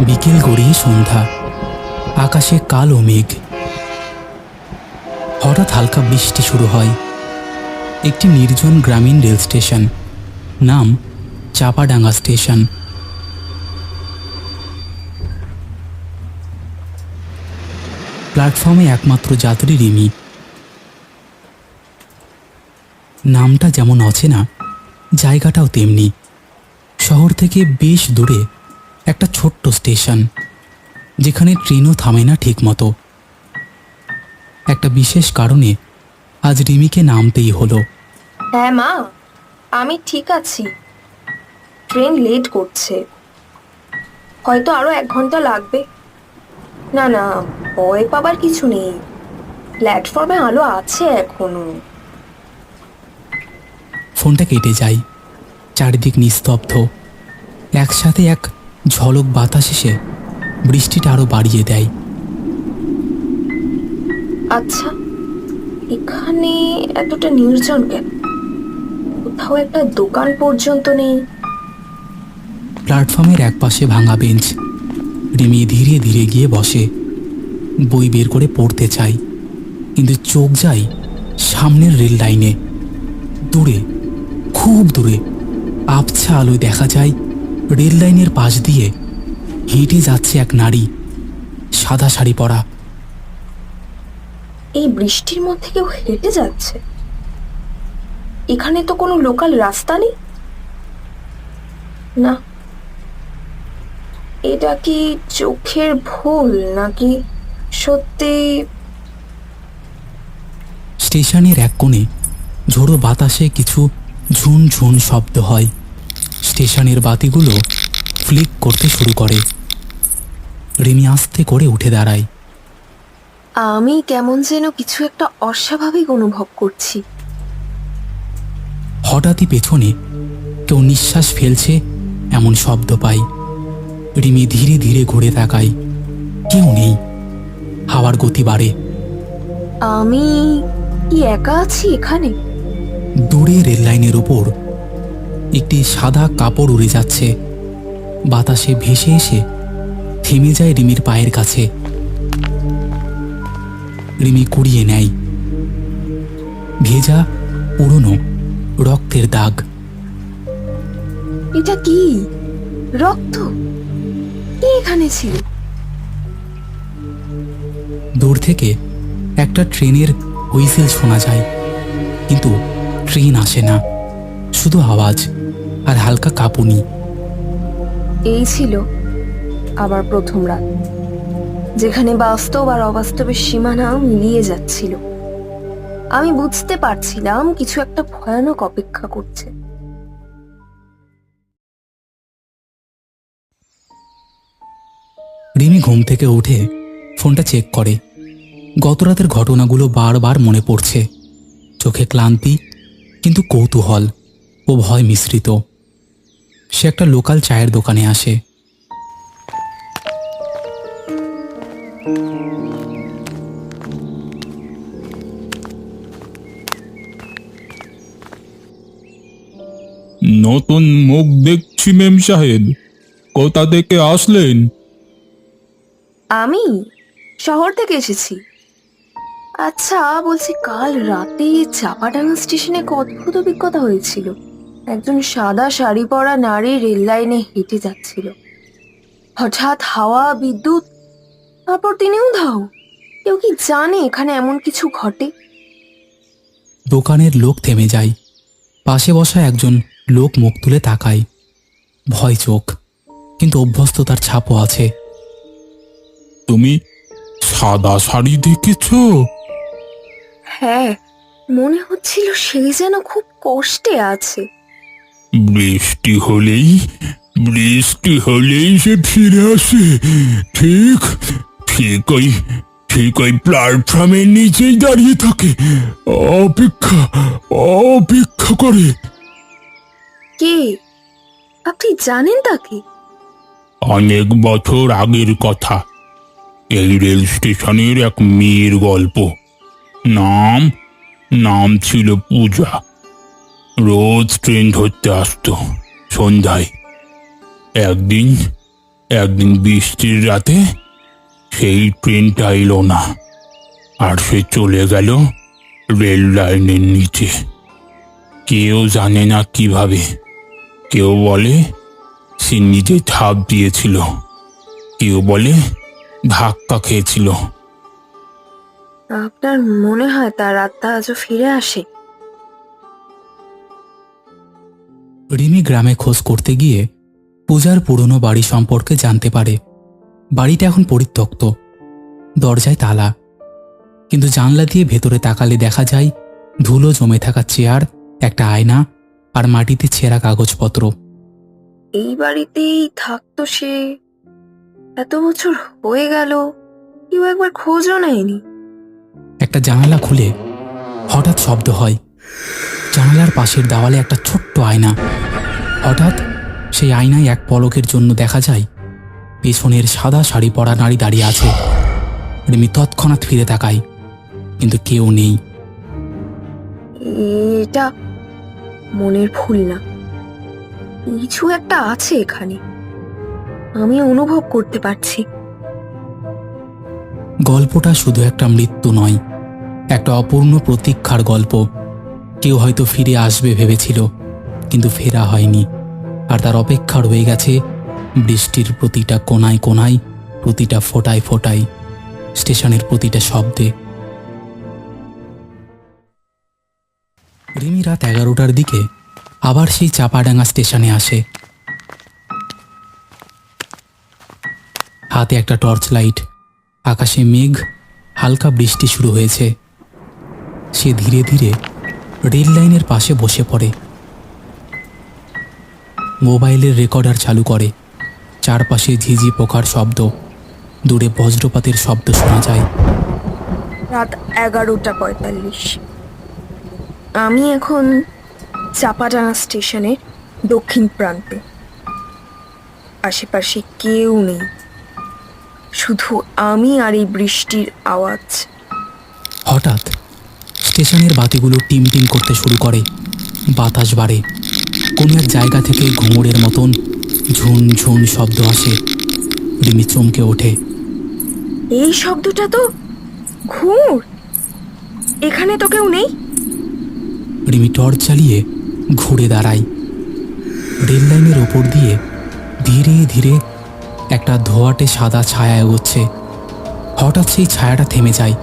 বিকেল গড়িয়ে সন্ধ্যা, আকাশে কালো মেঘ। হঠাৎ হালকা বৃষ্টি শুরু হয়। একটি নির্জন গ্রামীণ রেল স্টেশন, নাম চাপাডাঙ্গা স্টেশন। প্ল্যাটফর্মে একমাত্র যাত্রী রিমি। নামটা যেমন অচেনা, জায়গাটাও তেমনি। শহর থেকে বেশ দূরে একটা ছোট্ট স্টেশন, যেখানে ট্রেনও থামে না ঠিক মতো। একটা বিশেষ কারণে আজ রিমিকে নামতেই হলো। হ্যাঁ মা, আমি ঠিক আছি। ট্রেন লেট করছে, হয়তো আরো 1 ঘন্টা লাগবে। না না, ভয় পাবার কিছু নেই, প্ল্যাটফর্মে আলো আছে এখনো। ফোনটা কেটে যায়। চারিদিক নিস্তব্ধ। একসাথে এক ঝলক বাতাস এসে বৃষ্টিটা আরো বাড়িয়ে দেয়। আচ্ছা, এখানে এতটা নির্জন কেন? কোথাও একটা দোকান পর্যন্ত নেই। প্ল্যাটফর্মের একপাশে ভাঙা বেঞ্চ। রিমি ধীরে ধীরে গিয়ে বসে। বই বের করে পড়তে চায়, কিন্তু চোখ যায় সামনের রেল লাইনে। দূরে, খুব দূরে আবছা আলোয় দেখা যায় রেল লাইনের পাশ দিয়ে হেঁটে যাচ্ছে এক নারী, সাদা শাড়ি পরা। এই বৃষ্টির মধ্যে কেউ হেঁটে যাচ্ছে? এখানে তো কোনো লোকাল রাস্তা নেই। না, এটা কি চোখের ভুল নাকি সত্যি? স্টেশনের এক কোণে ঝোড়ো বাতাসে কিছু ঝুন ঝুন শব্দ হয়। স্টেশনের বাতিগুলো ফ্লিক করতে শুরু করে। রিমি আস্তে করে উঠে দাঁড়ায়। আমি কেমন যেন কিছু একটা অস্বাভাবিক অনুভব করছি। হঠাৎই পেছনে কেউ নিঃশ্বাস ফেলছে এমন শব্দ পাই। রিমি ধীরে ধীরে ঘুরে তাকায়। কেউ নেই। হাওয়ার গতি বাড়ে। আমি কি একা আছি এখানে? দূরে রেল লাইনের ওপর একটি সাদা কাপড় উড়ে যাচ্ছে। বাতাসে ভেসে এসে থেমে যায় রিমির পায়ের কাছে। রিমি কুড়িয়ে নেয়। ভেজা, পুরনো রক্তের দাগ। এটা কি? রক্ত? কে এখানে ছিল? দূর থেকে একটা ট্রেনের হুইসেল শোনা যায়, কিন্তু ট্রেন আসে না। শুধু আওয়াজ আর হালকা কাঁপুনি। এই ছিল আবার প্রথম রাত, যেখানে বাস্তব আর অবাস্তবের সীমানা মিলিয়ে যাচ্ছিল। আমি বুঝতে পারছিলাম কিছু একটা ভয়ানক অপেক্ষা করছে। রিমি ঘুম থেকে উঠে ফোনটা চেক করে। গতরাতের ঘটনাগুলো বারবার মনে পড়ছে। চোখে ক্লান্তি, কিন্তু কৌতূহল ও ভয় মিশ্রিত। সে একটা লোকাল চায়ের দোকানে আসে। নতুন মুখ দেখছি মেম সাহেব, কোথা থেকে আসলেন? আমি শহর থেকে এসেছি। আচ্ছা, বলছি, কাল রাতে চাপাডাঙ্গা স্টেশনে এক অদ্ভুত অভিজ্ঞতা হয়েছিল। একজন সাদা শাড়ি পরা নারী রেল লাইনে হেঁটে যাচ্ছিল। হঠাৎ হাওয়া, বিদ্যুৎ, তারপর তিনিও ধাও। কেউ কি জানে এখানে এমন কিছু ঘটে? দোকানের লোক থেমে যায়। পাশে বসা একজন লোক মুখ তুলে তাকায়। ভয় চোখ, কিন্তু অভ্যস্ততার ছাপও আছে। তুমি সাদা শাড়ি দেখেছ? হ্যাঁ, মনে হচ্ছিল সে যেন খুব কষ্টে আছে। বৃষ্টি হলেই সে ফিরে আসে। ঠিক ঠিক ওই প্ল্যাটফর্মের নিচেই দাঁড়িয়ে থাকে, অপেক্ষা করে। কে? আপনি জানেন তাকে? অনেক বছর আগের কথা। এই রেল স্টেশনের এক মেয়ের গল্প। নাম ছিল পূজা। রোজ ট্রেন ধরতে আসতো সন্ধ্যায়। একদিন বৃষ্টির রাতে সেই ট্রেনটা এলো না, আর সে চলে গেল রেল লাইনের নিচে। কেউ জানে না কিভাবে। কেউ বলে সে নিজে ঝাঁপ দিয়েছিল, কেউ বলে ধাক্কা খেয়েছিল। আপনার মনে হয় তার আত্মা আজও ফিরে আসে? রিমি গ্রামে খোঁজ করতে গিয়ে পূজার পুরনো বাড়ি সম্পর্কে জানতে পারে। বাড়িটা এখন পরিত্যক্ত, দরজায় তালা, কিন্তু জানলা দিয়ে ভেতরে তাকালে দেখা যায় ধুলো জমে থাকা চেয়ার, একটা আয়না আর মাটিতে ছেঁড়া কাগজপত্র। এই বাড়িতেই থাকতো সে, এত বছর হয়ে গেল, কেউ একবার খোঁজও নেয়নি। একটা জানালা খুলে হঠাৎ শব্দ হয়। জানালার পাশের দেওয়ালে একটা ছোট্ট আয়না। হঠাৎ সেই আয়নায় এক পলকের জন্য দেখা যায় পেছনের সাদা শাড়ি পরা নারী দাঁড়িয়ে আছে। রিমি তৎক্ষণাৎ ফিরে তাকায়, কিন্তু কেউ নেই। এটা মনের ভুল না, কিছু একটা আছে এখানে, আমি অনুভব করতে পারছি। গল্পটা শুধু একটা মৃত্যু নয়, একটা অপূর্ণ প্রতীক্ষার গল্প। কেউ হয়তো ফিরে আসবে ভেবেছিল, কিন্তু ফেরা হয়নি, আর তার অপেক্ষা রয়ে গেছে বৃষ্টির প্রতিটা কোনায় কোনায়, প্রতিটা ফোঁটায় ফোঁটায়, স্টেশনের প্রতিটা শব্দে। রিমি রাত 11টার দিকে আবার সেই চাপাডাঙ্গা স্টেশনে আসে। হাতে একটা টর্চ লাইট, আকাশে মেঘ, হালকা বৃষ্টি শুরু হয়েছে। সে ধীরে ধীরে রেল লাইনের পাশে বসে পড়ে। মোবাইলের রেকর্ডার চালু করে। চারপাশে ঝিঝি পোকার শব্দ, দূরে বজ্রপাতের শব্দ শোনা যায়। রাত 11:45। আমি এখন চাপাডাঙ্গা স্টেশনের দক্ষিণ প্রান্তে। আশেপাশে কেউ নেই, শুধু আমি আর এই বৃষ্টির আওয়াজ। হঠাৎ স্টেশনের বাতিগুলো টিমটিম করতে শুরু করে। বাতাস বাড়ে। কোনো এক জায়গা থেকে ঘুঙুরের মতন ঝুন ঝুন শব্দ আসে। রিমি চমকে ওঠে। এই শব্দটা তো ঘুর, এখানে তো কেউ নেই। রিমি টর্চ চালিয়ে ঘুরে দাঁড়ায়। রেল লাইনের ওপর দিয়ে ধীরে ধীরে একটা ধোঁয়াটে সাদা ছায়া এগোচ্ছে। হঠাৎ সেই ছায়াটা থেমে যায়।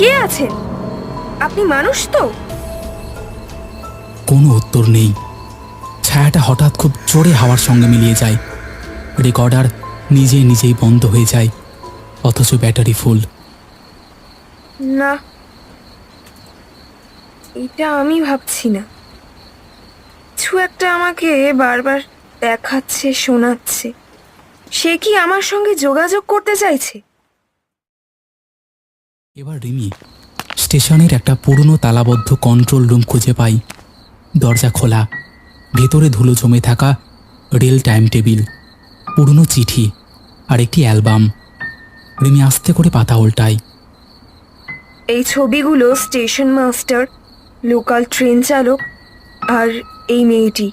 কে আছে? আপনি মানুষ তো? কোনো উত্তর নেই। ছায়াটা হঠাৎ খুব জোরে হাওয়ার সঙ্গে মিলিয়ে যায়। রেকর্ডার নিজে নিজেই বন্ধ হয়ে যায়, অথচ ব্যাটারি ফুল। না, এটা আমি ভাবছি না। কিছু একটা আমাকে বারবার দেখাচ্ছে, শোনাচ্ছে। সে কি আমার সঙ্গে যোগাযোগ করতে চাইছে? এবার রিমি স্টেশনের একটা পুরনো তালাবদ্ধ কন্ট্রোল রুম খুঁজে পাই। দরজা খোলা, ভেতরে ধুলো জমে থাকা রেল টাইম টেবিল, পুরনো চিঠি আর একটি অ্যালবাম। রিমি আস্তে করে পাতা উল্টায়। এই ছবিগুলো স্টেশন মাস্টার, লোকাল ট্রেন চালক আর এই মেয়েটি।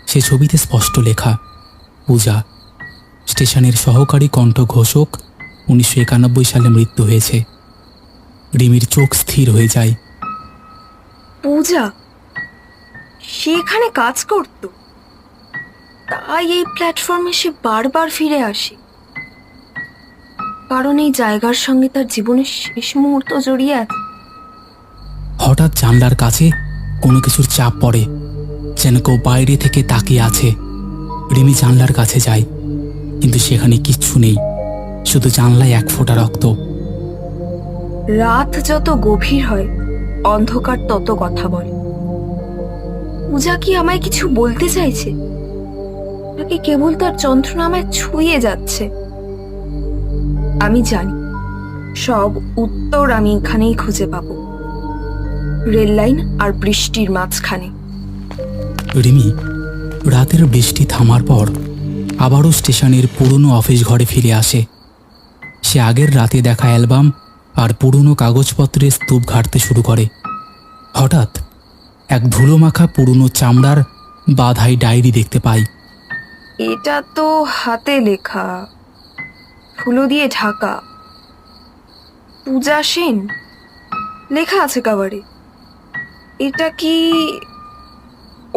সে ছবিতে স্পষ্ট লেখা, পূজা, স্টেশনের সহকারী কণ্ঠঘোষক, 1991 সালে মৃত্যু হয়েছে। রিমির চোখ স্থির হয়ে যায়। পূজা, সে এখানে কাজ করত, তাই এই প্ল্যাটফর্মে সে বারবার ফিরে আসে, কারণ এই জায়গার সঙ্গে তার জীবনের শেষ মুহূর্ত জড়িয়ে আছে। হঠাৎ জানলার কাছে কোনো কিছুর চাপ পড়ে, যেন কেউ বাইরে থেকে তাকিয়ে আছে। রিমি জানলার কাছে যায়, কিন্তু সেখানে কিচ্ছু নেই, শুধু জানলায় এক ফোঁটা রক্ত। রাত যত গভীর হয়, অন্ধকার তত কথা বলে। পূজা কি আমায় কিছু বলতে চাইছে, নাকি কেবল তার যন্ত্রণা আমায় ছুঁয়ে যাচ্ছে? আমি জানি সব উত্তর আমি এখানেই খুঁজে পাবো, রেল লাইন আর বৃষ্টির মাঝখানে। রিমি রাতের বৃষ্টি থামার পর আবারও স্টেশনের পুরনো অফিস ঘরে ফিরে আসে। সে আগের রাতে দেখা অ্যালবাম আর পুরনো কাগজপত্রের স্তূপ ঘাঁটতে শুরু করে। হঠাৎ এক ধুলোমাখা পুরনো চামড়ার বাঁধাই ডায়েরি দেখতে পাই। এটা তো হাতে লেখা, ফুলো দিয়ে ঢাকা। পূজা সেন লেখা আছে কাভারে। এটা কি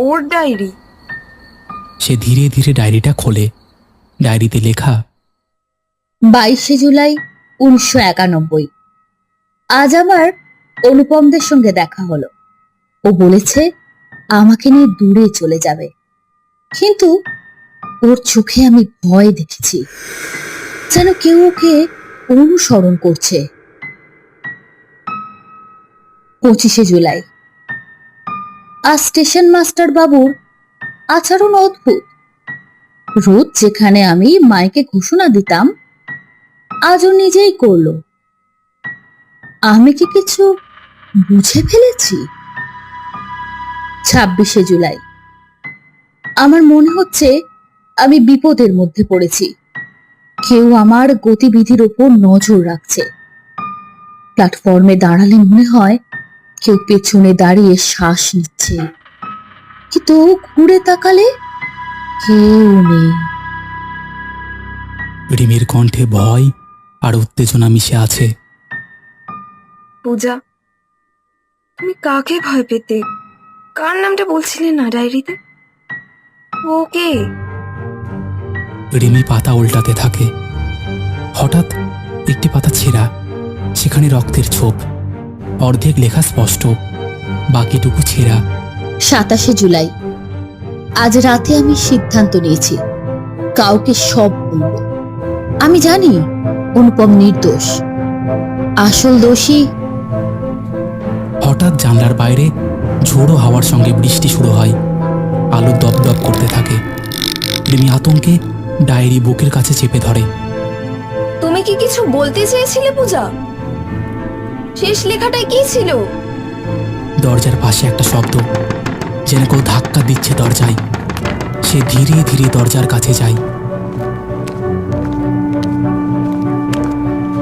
ওর ডায়েরি? সে ধীরে ধীরে ডায়েরিটা খোলে। ডায়েরিতে লেখা, 22শে জুলাই 1991। আজ আমার অনুপমদের সঙ্গে দেখা হলো। ও বলেছে আমাকে নিয়ে দূরে চলে যাবে, কিন্তু ওর চোখে আমি ভয় দেখেছি, যেন কেউ ওকে অনুসরণ করছে। 25শে জুলাই। আজ স্টেশন মাস্টার বাবুর আচরণ অদ্ভুত। রোজ যেখানে আমি মাইকে ঘোষণা দিতাম, আজও নিজেই করলো। আমি কি কিছু বুঝে ফেলেছি? 26শে জুলাই। আমার মনে হচ্ছে আমি বিপদের মধ্যে পড়েছি। কেউ আমার গতিবিধির ওপর নজর রাখছে। প্ল্যাটফর্মে দাঁড়ালে মনে হয় কেউ পেছনে দাঁড়িয়ে শ্বাস নিচ্ছে, কিন্তু ঘুরে তাকালে কেউ নেই। রিমির কণ্ঠে ভয় আর উত্তেজনা মিশে আছে। পূজা, তুমি কাকে ভয় পেতে? কার নামটা বলছিলে না ডায়েরিতে? ওকে। রিমি পাতা উল্টাতে থাকে। হঠাৎ একটি পাতা ছেঁড়া, সেখানে রক্তের ছোপ। অর্ধেক লেখা স্পষ্ট, বাকিটুকু ছেঁড়া। 27শে জুলাই। আজ রাতে আমি সিদ্ধান্ত নিয়েছি কাউকে সব বলব। আমি জানি অনুপম নির্দোষ, আসল দোষী। হঠাৎ জানলার বাইরে ঝোড়ো হাওয়ার সঙ্গে বৃষ্টি শুরু হয়। আলো দপদপ করতে থাকে। রিমি আতঙ্কে ডায়েরি বুকের কাছে চেপে ধরে। তুমি কি কিছু বলতে চেয়েছিলে পূজা? শেষ লেখাটায় কি ছিল? দরজার পাশে একটা শব্দ, যেন কেউ ধাক্কা দিচ্ছে দরজায়। সে ধীরে ধীরে দরজার কাছে যায়।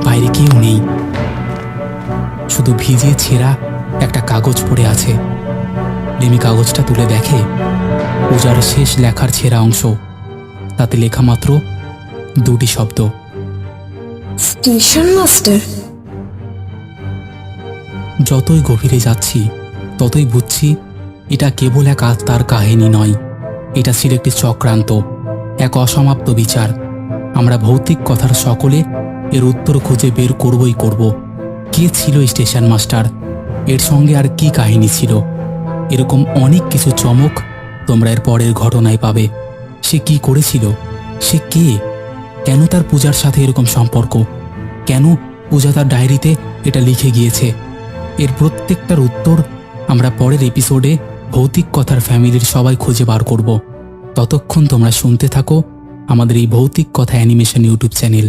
বাইরে কেউ নেই, শুধু ভিজে ছেঁড়া একটা কাগজ পড়ে আছে। রিমি কাগজটা তুলে দেখে পূজার শেষ লেখার ছেঁড়া অংশ। তাতে লেখা মাত্র দুটি শব্দ, স্টেশন মাস্টার। যতই গভীরে যাচ্ছি ততই বুঝছি এটা কেবল এক আত্মার কাহিনী নয়, এটা ছিল একটি চক্রান্ত, এক অসমাপ্ত বিচার। আমরা ভৌতিক কথার সকলে এর উত্তর খুঁজে বের করবই করব। কে ছিল স্টেশন মাস্টার? এর সঙ্গে আর কি কাহিনী ছিল? এরকম অনেক কিছু চমক তোমরা এর পরের ঘটনায় পাবে। সে কি করেছিল? সে কে? কেন তার পূজার সাথে এরকম সম্পর্ক? কেন পূজা তার ডায়েরিতে এটা লিখে গিয়েছে? এর প্রত্যেকটার উত্তর আমরা পরের এপিসোডে ভৌতিক কথার ফ্যামিলির সবাই খুঁজে বার করব। ততক্ষণ তোমরা শুনতে থাকো আমাদের এই ভৌতিক কথা অ্যানিমেশন ইউটিউব চ্যানেল।